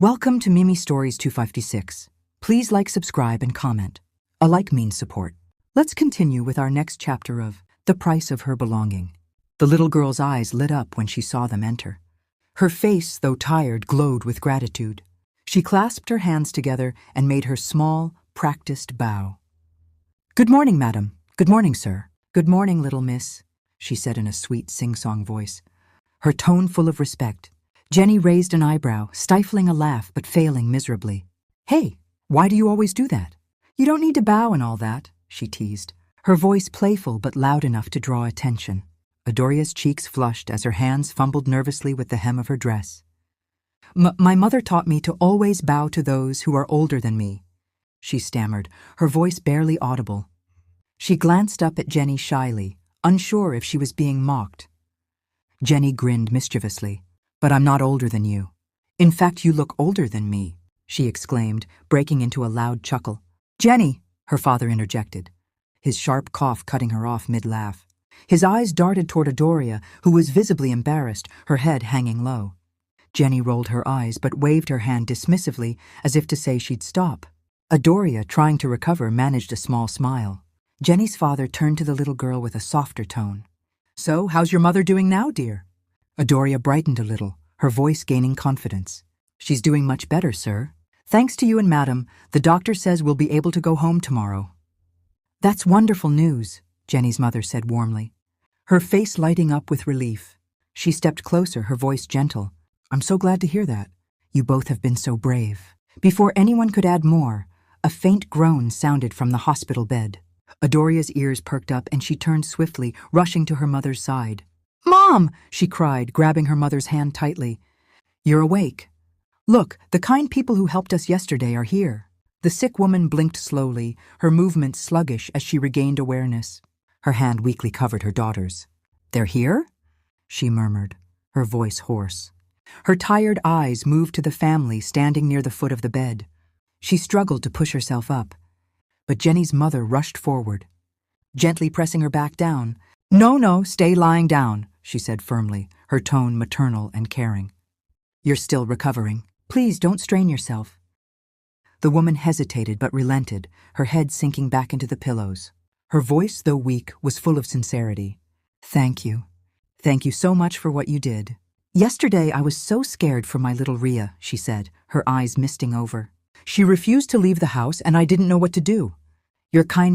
Welcome to Mimi Stories 256. Please like, subscribe, and comment. A like means support. Let's continue with our next chapter of The Price of Her Belonging. The little girl's eyes lit up when she saw them enter. Her face, though tired, glowed with gratitude. She clasped her hands together and made her small, practiced bow. "Good morning, madam. Good morning, sir. Good morning, little miss," she said in a sweet sing-song voice, her tone full of respect. Jenny raised an eyebrow, stifling a laugh but failing miserably. "Hey, why do you always do that? You don't need to bow and all that," she teased, her voice playful but loud enough to draw attention. Adoria's cheeks flushed as her hands fumbled nervously with the hem of her dress. My mother taught me to always bow to those who are older than me," she stammered, her voice barely audible. She glanced up at Jenny shyly, unsure if she was being mocked. Jenny grinned mischievously. "But I'm not older than you. In fact, you look older than me," she exclaimed, breaking into a loud chuckle. "Jenny," her father interjected, his sharp cough cutting her off mid-laugh. His eyes darted toward Adoria, who was visibly embarrassed, her head hanging low. Jenny rolled her eyes but waved her hand dismissively as if to say she'd stop. Adoria, trying to recover, managed a small smile. Jenny's father turned to the little girl with a softer tone. "So, how's your mother doing now, dear?" Adoria brightened a little, her voice gaining confidence. "She's doing much better, sir. Thanks to you and madam, the doctor says we'll be able to go home tomorrow." "That's wonderful news," Jenny's mother said warmly, her face lighting up with relief. She stepped closer, her voice gentle. "I'm so glad to hear that. You both have been so brave." Before anyone could add more, a faint groan sounded from the hospital bed. Adoria's ears perked up and she turned swiftly, rushing to her mother's side. "Mom!" she cried, grabbing her mother's hand tightly. "You're awake. Look, the kind people who helped us yesterday are here." The sick woman blinked slowly, her movements sluggish as she regained awareness. Her hand weakly covered her daughter's. "They're here?" she murmured, her voice hoarse. Her tired eyes moved to the family standing near the foot of the bed. She struggled to push herself up, but Jenny's mother rushed forward, gently pressing her back down. No, stay lying down," she said firmly, her tone maternal and caring. "You're still recovering. Please don't strain yourself." The woman hesitated but relented, her head sinking back into the pillows. Her voice, though weak, was full of sincerity. "Thank you. Thank you so much for what you did. Yesterday I was so scared for my little Rhea," she said, her eyes misting over. "She refused to leave the house and I didn't know what to do. Your